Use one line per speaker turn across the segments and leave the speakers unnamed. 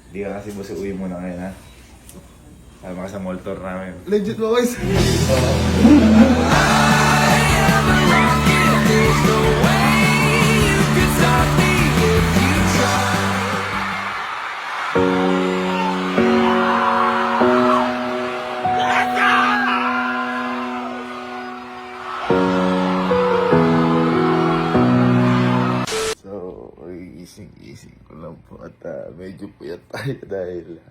Hindi ka kasi boss, uwi muna ngayon ha. Tama ka sa mall tour namin.
Legit ba guys?
So, gising ko lang po at medyo puyat tayo dahil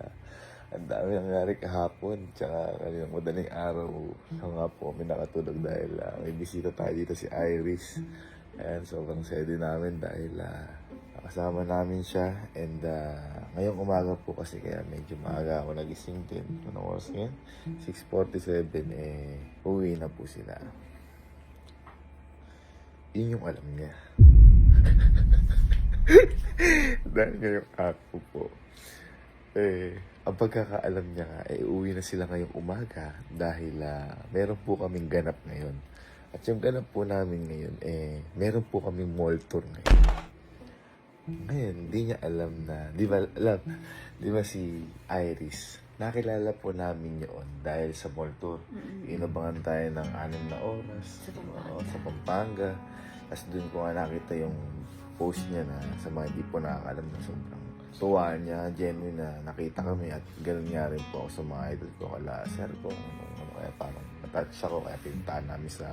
ang dami nangyari kahapon tsaka kaninang madaling araw. So nga po kami nakatulog dahil may bisita tayo dito si Iris. And sobrang saya din namin dahil kasama namin siya. And ngayong umaga po kasi kaya medyo maaga ako nagising din. Anong oras ngayon? 6:47 uwi na po sila. Yun yung alam niya. Dahil ngayong ako po ang pagkakaalam niya nga uwi na sila ngayong umaga dahil meron po kaming ganap ngayon. At yung ganap po namin ngayon meron po kaming mall tour ngayon. Ngayon, hindi niya alam na, di ba si Iris, nakilala po namin yun dahil sa mall tour. Inabangan tayo ng 6 na oras sa Pampanga. Tapos dun ko nga nakita yung post niya na sa mga hindi po nakakalam na sobrang tuwa niya, genuine na nakita kami at gano'n nga rin po ako sa mga idol ko kala sir ko. Kaya parang natouch ako kaya pinuntahan namin sa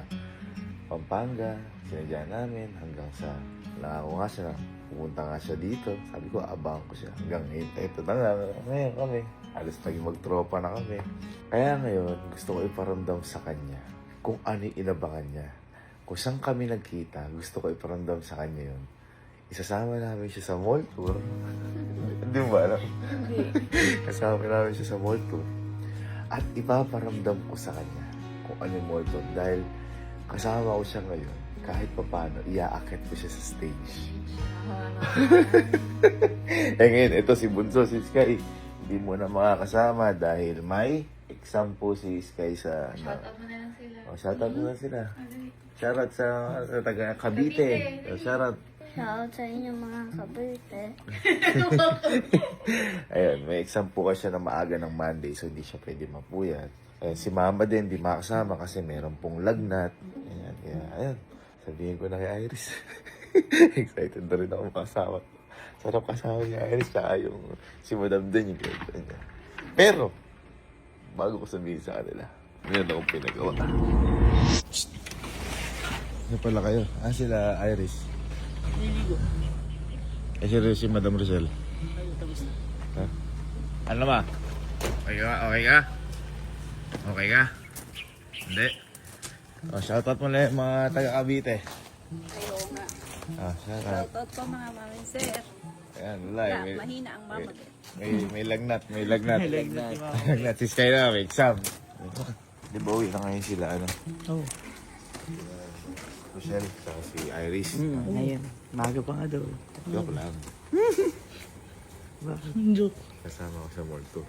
Pampanga, sinadya namin hanggang sa nangako nga siya, pumunta nga siya dito. Sabi ko, abang ko siya hanggang ito na nga, ngayon kami. Alas naging magtropa na kami. Kaya ngayon, gusto ko iparamdam sa kanya kung ano yung inabangan niya. Kung saan kami nagkita, gusto ko iparamdam sa kanya yun. Isasama namin siya sa mall tour. Hindi mo ba alam? Kasama namin siya sa mall tour. At ipaparamdam ko sa kanya kung ano yung mall tour. Dahil kasama ko siya ngayon, kahit paano, iaakit ko siya sa stage. Ngayon, ito si Bunso, si Sky. Hindi mo na makakasama dahil may exam po si Sky sa...
Shoutout mo na lang sila.
Shoutout mo na sila. Shoutout sa taga Cavite. Shoutout.
Shoutout sa inyo mga kabite.
Ayun, may exam po kasi siya na maaga ng Monday so hindi siya pwede mapuyat. Si Mama din, di makasama kasi meron pong lagnat. Ayan, kaya, ayun. Sabihin ko na kay Iris. Excited na rin ako makasama. Sarap kasama ni Iris tsaka yung si Madam din yung girlfriend niya. Pero, bago ko sabihin sa kanila, meron akong pinagawa. Ano pala kayo? Sila Iris.
Niligo.
Si Madam Rosel.
Ay, tapos na.
Ha? Ano ba? Okay ka? Okay ka? Okay ka? Hindi. Shoutout mo na yung mga taga Cavite.
Ayaw nga.
Shoutout.
Shoutout po mga mami sir.
Ayan, lalay.
Mahina ang mama din.
May lagnat. Lagnat. Si Sky na, may exam. Di ba uwi na ngayon sila, ano?
Oo.
Rochelle, saka si Iris.
Ngayon. Maga pa nga daw.
Joke lang.
Bakit? Joke.
Kasama ko sa mall to.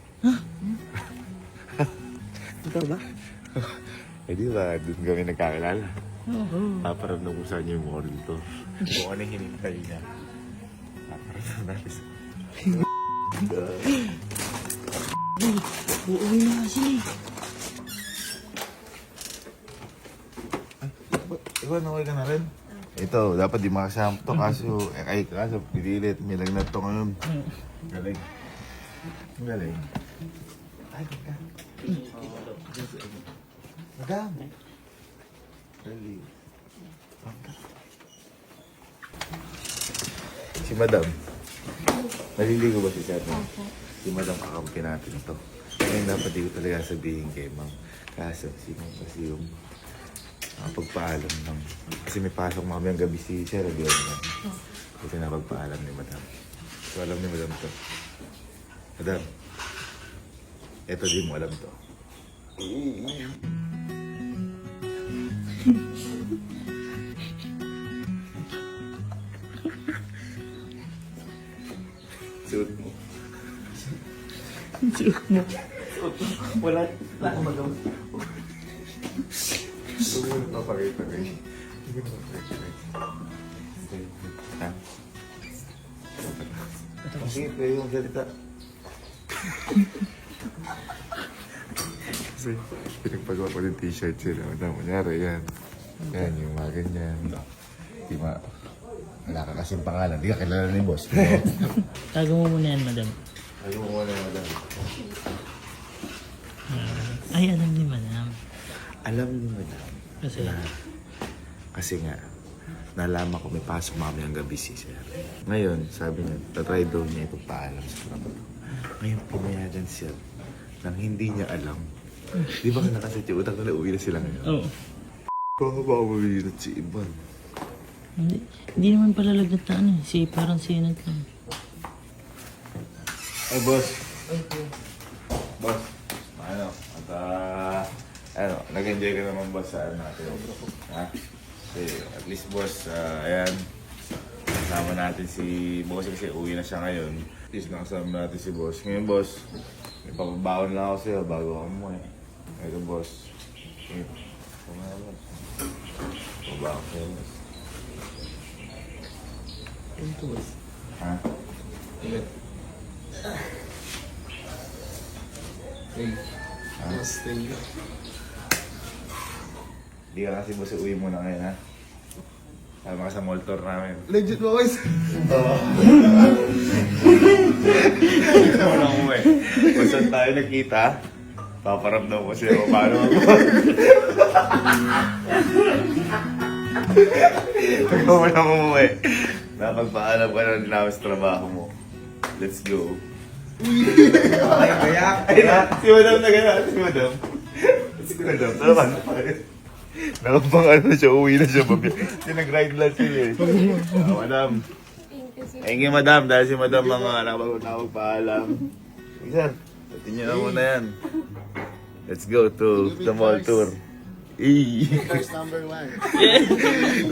Ito ba?
Di ba, doon kami nagkakilala.
Oo.
Paparamdam ko sa inyo yung mall to. Kung ano yung hinintay niya. Paparamdam natin sa...
Uuwi na nga sila eh.
Ikaw, okay ka na rin? Ito, dapat di makasama to kaso, kaso pinilit, may lagnat to ngayon. Galing. Galing. Ay, galing. Madam. Galing. Si Madam. Naliligo ba si Seth? Si Madam kakampi natin ito. Ngayon dapat di ko talaga sabihin kay Ma'am. Kaso, kasi yung pagpaalam ng... Kasi may pasok mamayang gabi si Sir, di ba naman? Kasi napagpaalam ni Madam. So alam ni Madam to. Madam, eto di mo alam to. Suot mo.
Joke mo. Wala akong magawa.
Huwag mo napapakita kayo. Huwag mo napapakita. Ha? Sige, pwede mong salita. Kasi pinagpagawa ko ng t-shirt sila. Kunyari, yan. Yan, yung mga ganyan. Di ba? Wala ka kasing pangalan. Di ka kilala ni boss.
Tago mo muna yan, madam.
Ayaw mo muna, madam.
Ay, alam ni madam.
Alam ni madam.
Kasi,
Kasi nga, nalaman ko may pasok mamayang gabi si sir. Ngayon, sabi niya, tatry daw niya itong paalam sa trabaho. Ngayon, pinayagan siya nang hindi niya alam. Di ba nakaset yung utak nila, uwi na sila ngayon?
oo.
Baka ba mabilinat si Ivan?
Hindi naman pala lagnat na ano eh. Parang sinat lang.
Ay, boss. Boss, ano? At, nag-enjoy ka naman boss sa ano natin. Ha? Kasi, at least boss, ayan. Kasama natin si boss kasi uwi na siya ngayon. At least nakasama natin si boss. Ngayon boss, may papabaon lang ako sa'yo bago ako mo eh. Ito boss. Ito nga boss. Papabaon sa'yo boss.
Ito, boss.
Ha? Di ka kasi boss, uwi muna ngayon ha. Sama ka sa mall tour namin.
Legit mo, guys.
Hindi ka naman ako umuwi. Kung saan tayo nagkita, paparamdam ko siya kung paano ako. Huwag mo na umuwi. Napagpaalam ka na namin sa trabaho mo. Let's go.
Ay, kaya.
Ay na, si Madam na gano'n. Si Madam. Si Madam, naman. Nakapang ano siya, uwi na siya. Sinag-ride lang sila eh. Madam. Thank you, Madam. Dahil si Madam mga nakapagpaalam. Sir, pati niyo na muna yan. Let's go to the mall tour.
First number 1.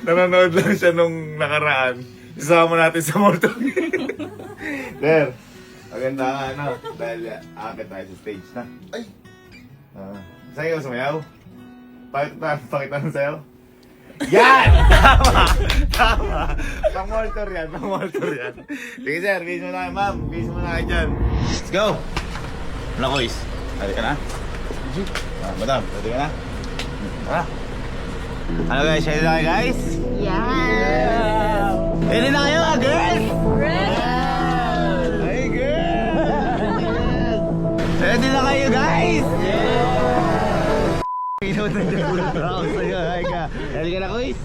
Nanonood lang siya nung nakaraan. Isama natin sa mall tour. Sir, maganda nga ano. Dahil akit tayo sa stage na.
Ay!
Sa'yo ka sumayaw? Pakita ng sayo? Yan! Tama! Tama! Pang-mall tour yan, pang-mall tour yan. Sige sir, bis mo na kayo ma'am. Bis mo na kayo dyan. Let's go! Ano ko is? Ready ka na? Madam, ready ka na? Tara! Ano guys, ready na kayo guys?
Yeah!
Ready na kayo girls?
Ready!
Hey girls! Ready na kayo guys? Pinot na dyan muna ako sa'yo. Hi ka. Ready ka na guys?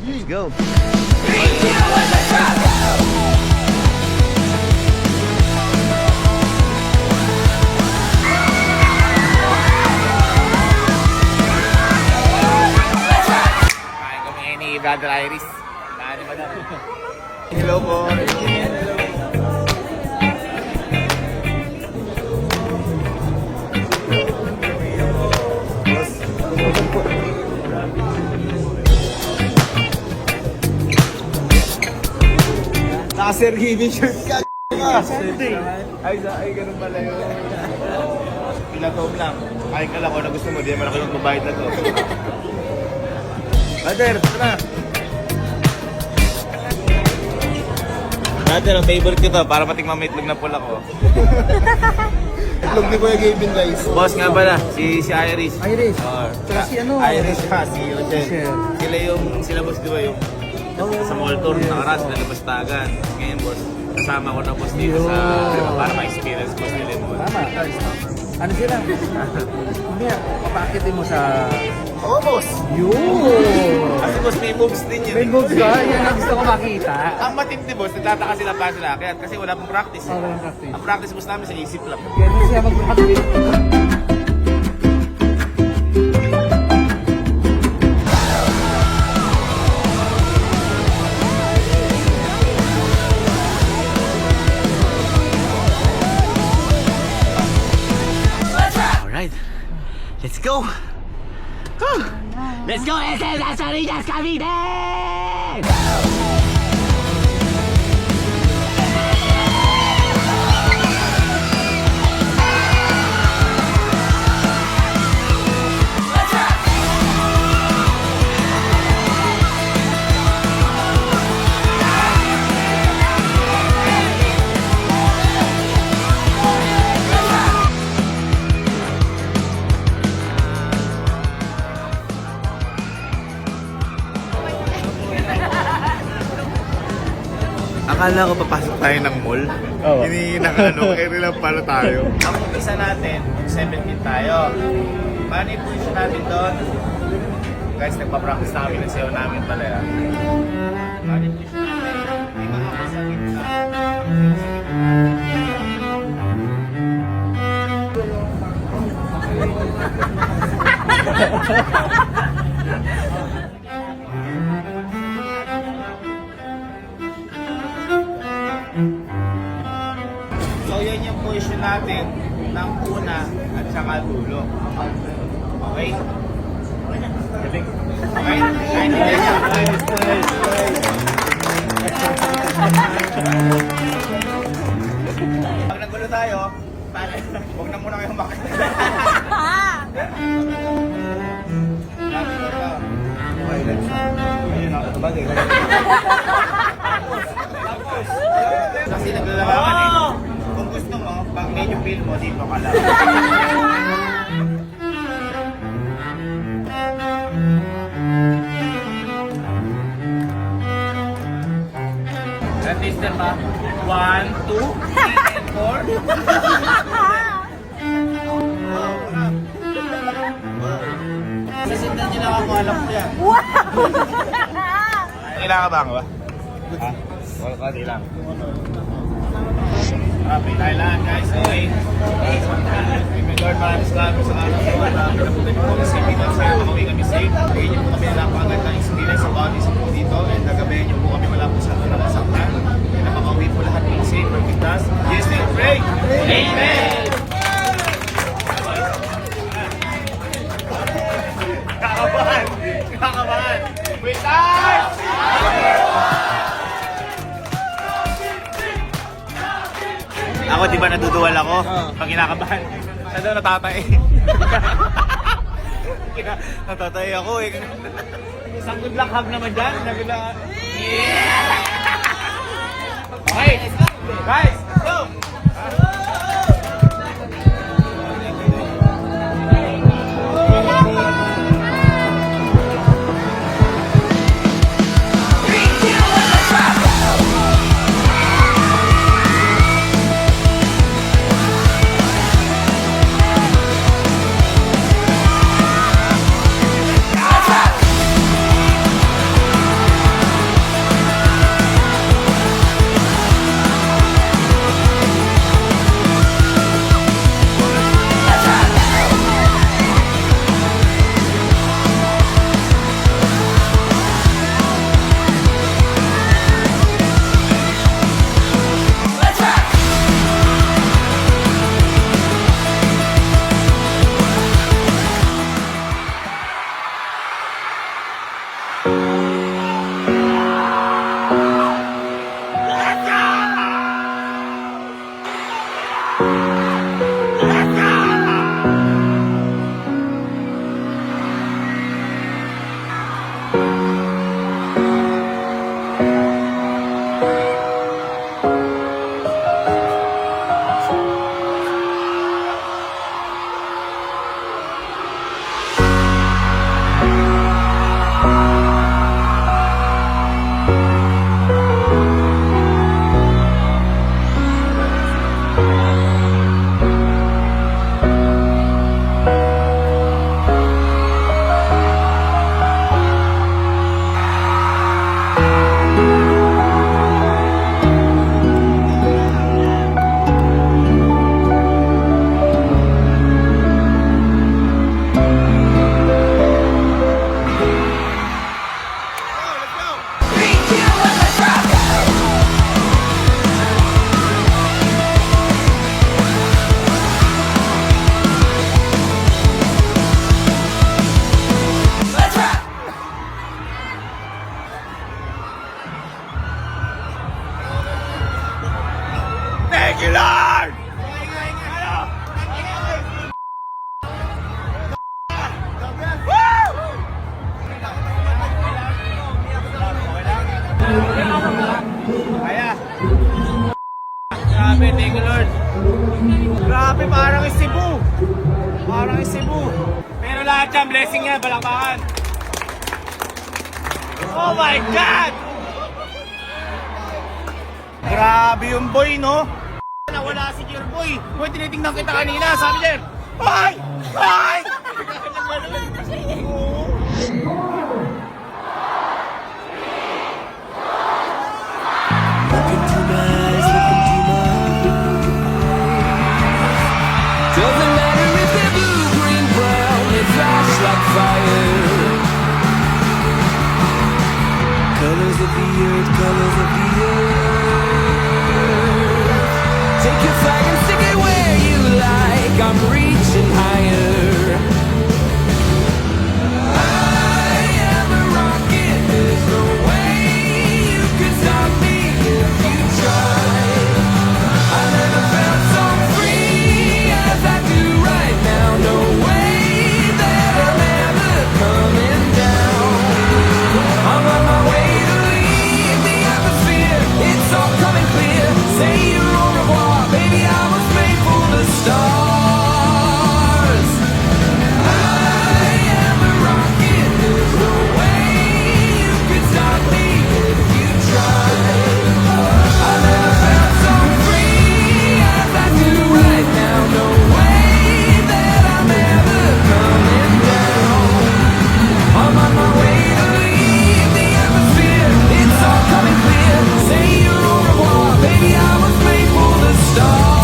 Let's go! Kain kami ni Brother Iris. Kain ni Madam. Hello po. Naka-Sir Giving shirt ka. Ay, ganun pala yun. Pilatom lang. Kain ka lang kung ano gusto mo. Di naman ako yung babayad na to. Brother, ito na. Brother, ang favorite ko to para matikmang may itlog na pula ko.
Itlog ni Kuya Gavin, guys.
Boss nga pala, si Iris.
Iris. Tsaka si ano?
Iris ha, si Eugene. Sila boss, di ba yung sa mall tour nakaraan, sila nabastagan. Ngayon boss, kasama ko na boss dito sa para ma-experience boss nila mo.
Tama. Ano sila? Hindi, papakitin mo sa...
Oo boss!
Yun!
Kasi boss, may moves din yun.
May moves ka? Yan ang gusto ko makita.
Ang matindi boss, nagtataka sila pa sila kaya kasi wala pong practice.
Walang practice.
Ang practice boss namin sa isip lang.
Ganun siya mag-practice.
Alright, let's go! Let's go, SS Las Orillas, Cavite! Akala ko papasok tayo ng mall.
Oo.
Hindi naka ere lang pala tayo.
Ang umpisa natin, 17 tayo. Paano yung position natin doon? Guys, nagpa-practice na kami ng sayo namin pala yan. Paano yung position natin? Hindi makakasa gitna. So yan yung position natin ng una at saka dulo. Okay? Okay? Ay, hindi yan. Pag nagulo tayo, huwag na muna kayong bakit. Kasi naglalaban eh. Kung gusto mo, pag medyo feel mo, dito ka lang. At least ba? 1, 2, 3, and 4. Sasindan nyo lang ako, alam ko yan. Kailangan ba ba? Ha? Wala ka, di lang. Happy tayo lahat guys, okay? Lord, maraming salamat sa araw sa mga pinaputin po kami sa Pilipinas. Sa'yo makawin kami safe. Bigyan niyo po kami na napakagad ng experience sa bawat isa po dito. And nagabayan niyo po kami wala po sa atin na masaktan. Na makawin po lahat ng safe or ligtas. Yes, and pray! Amen! Kakabahan! Kakabahan! Wait time! Ako, di ba naduduwal ako? Pag kinakabahan. Sa doon natatay. Natatay ako eh. Isang good luck hug naman dyan. Yeah! Okay, guys, let's go! Thank you, Lord! Kaya. Grabe, thank you, Lord. Grabe, parang Cebu. Parang Cebu. Pero lahat yan, blessing yan, balakbakan. Oh my God! Grabe yung boy, no? Nawala si Jerboy. Boy, tinitingnan kita kanina. Sabi niya, ay! Ay!
Doesn't matter if they're blue, green, brown, they flash like fire. Colors of the earth, colors of the earth. Take your flag and stick it where you like. I'm reaching higher. I am a rocket. There's no way you can stop me if you try. I never felt so free as I do right now. No way that I'm ever coming down. I'm on my way to leave the atmosphere. It's all coming clear. Say your au revoir, baby. I was made for the stars. I am a rocket. There's no way you can stop me if you try. I never felt so free as I do right now. No way that I'm ever coming down. I'm on my way to leave the atmosphere. It's all coming clear. Say your au revoir, baby. I was made for the stars.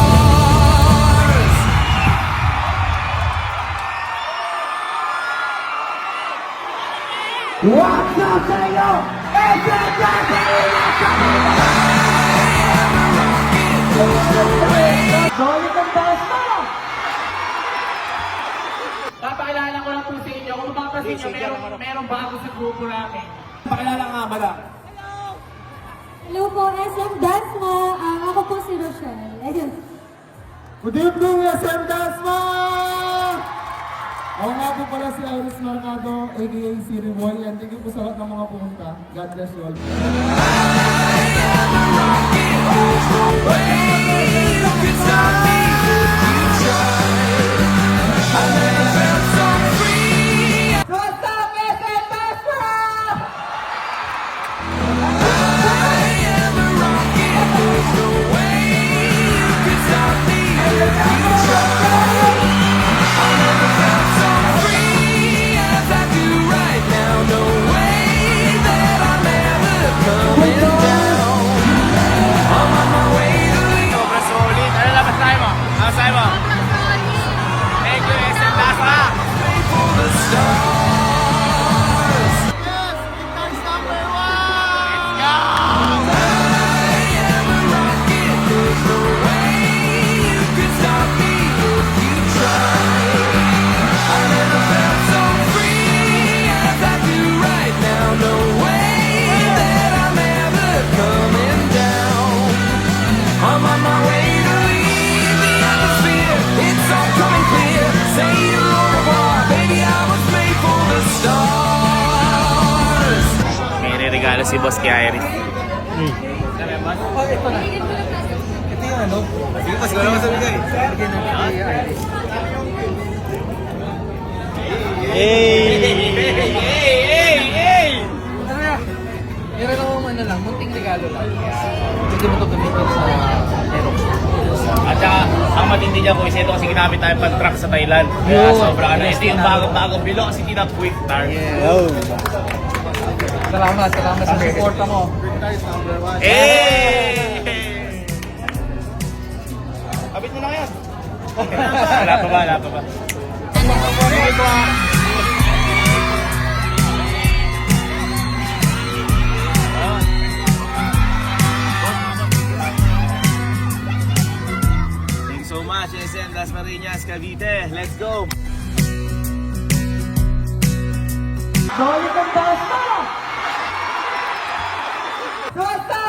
What's up, Sayo? It's a
Papakilala ko lang po sa inyo. Kung mapapansin nyo, merong bago sa grupo namin. Pakilala nga, madam.
Hello po, SM Dasma. Ako po si Rochelle. Ayun.
Good evening, SM Dasma! Ako nga po pala si Iris Mercado, aka si Riboy, and thank you po sa lahat ng mga pumunta. God bless you all.
Sobrang solid. Ano labas tayo mo? Ano sabi mo? Thank you, SM Dasma.
I'm on my way to leave the atmosphere. It's all coming clear. Say your au revoir, baby. I was made for the stars.
May regalo si Boss kay Iris.
Meron akong ano lang, munting regalo lang. Hindi mo ito gamitin sa Aerox.
At saka, ang matindi niya ko is ito kasi ginamit tayo pang truck sa Thailand. Kaya sobrang ano, ito yung bagong bilo kasi tina quick start.
Salamat sa suporta mo.
Eh! Kapit mo na yan. Wala pa ba? Thanks so much, SM Las Marinas, Cavite. Let's go!
What's up?